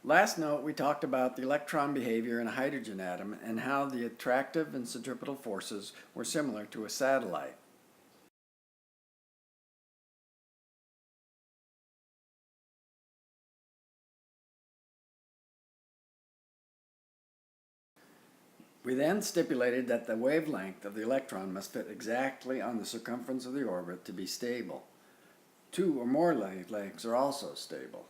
Last note, we talked about the electron behavior in a hydrogen atom and how the attractive and centripetal forces were similar to a satellite. We then stipulated that the wavelength of the electron must fit exactly on the circumference of the orbit to be stable. Two or more wavelengths are also stable.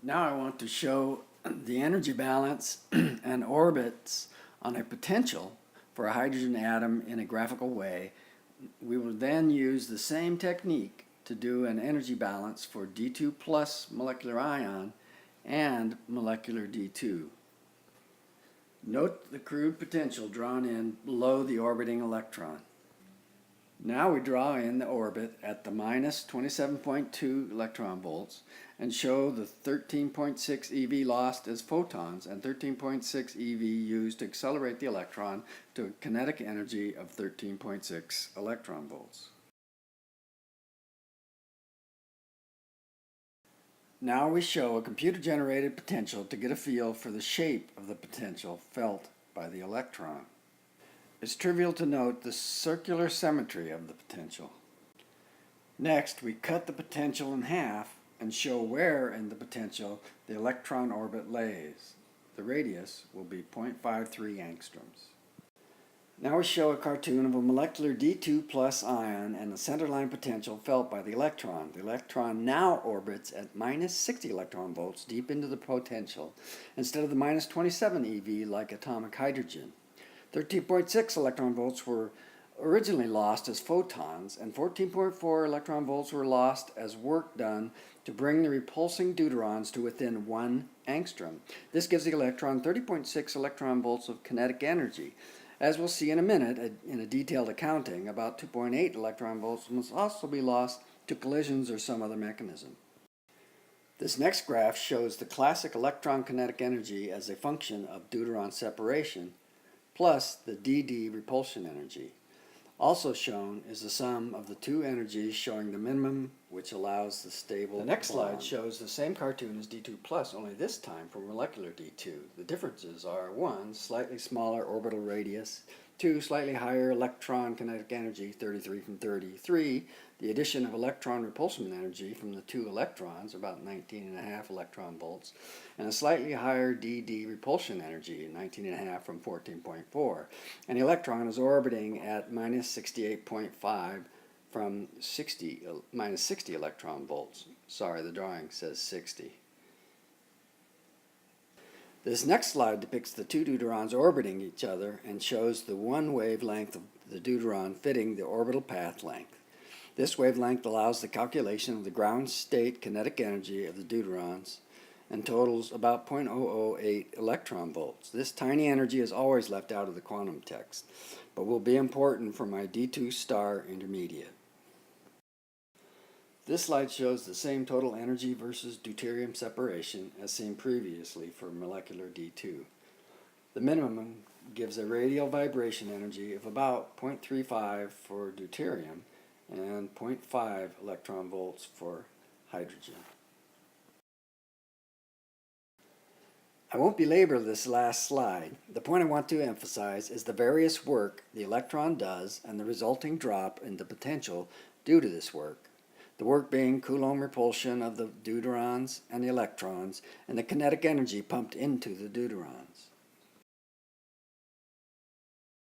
Now I want to show the energy balance and orbits on a potential for a hydrogen atom in a graphical way. We will then use the same technique to do an energy balance for D2 plus molecular ion and molecular D2. Note the crude potential drawn in below the orbiting electron. Now we draw in the orbit at the minus 27.2 electron volts and show the 13.6 eV lost as photons and 13.6 eV used to accelerate the electron to a kinetic energy of 13.6 electron volts. Now we show a computer-generated potential to get a feel for the shape of the potential felt by the electron. It's trivial to note the circular symmetry of the potential. Next, we cut the potential in half and show where in the potential the electron orbit lays. The radius will be 0.53 angstroms. Now we show a cartoon of a molecular D2 plus ion and the centerline potential felt by the electron. The electron now orbits at minus 60 electron volts deep into the potential instead of the minus 27 eV like atomic hydrogen. 13.6 electron volts were originally lost as photons, and 14.4 electron volts were lost as work done to bring the repulsing deuterons to within 1 angstrom. This gives the electron 30.6 electron volts of kinetic energy. As we'll see in a minute in a detailed accounting, about 2.8 electron volts must also be lost to collisions or some other mechanism. This next graph shows the classic electron kinetic energy as a function of deuteron separation plus the dd repulsion energy. Also shown is the sum of the two energies showing the minimum, which allows the stable. The next slide shows the same cartoon as D2 plus, only this time for molecular D2. The differences are 1, slightly smaller orbital radius, 2, slightly higher electron kinetic energy, 33 from 30, 3, the addition of electron repulsion energy from the two electrons, about 19.5 electron volts, and a slightly higher dd repulsion energy, 19.5 from 14.4. And the electron is orbiting at minus 68.5 from minus 60 electron volts. Sorry, the drawing says 60. This next slide depicts the two deuterons orbiting each other and shows the one wavelength of the deuteron fitting the orbital path length. This wavelength allows the calculation of the ground state kinetic energy of the deuterons and totals about 0.008 electron volts. This tiny energy is always left out of the quantum text, but will be important for my D2 star intermediate. This slide shows the same total energy versus deuterium separation as seen previously for molecular D2. The minimum gives a radial vibration energy of about 0.35 for deuterium and 0.5 electron volts for hydrogen. I won't belabor this last slide. The point I want to emphasize is the various work the electron does and the resulting drop in the potential due to this work. The work being Coulomb repulsion of the deuterons and the electrons and the kinetic energy pumped into the deuterons.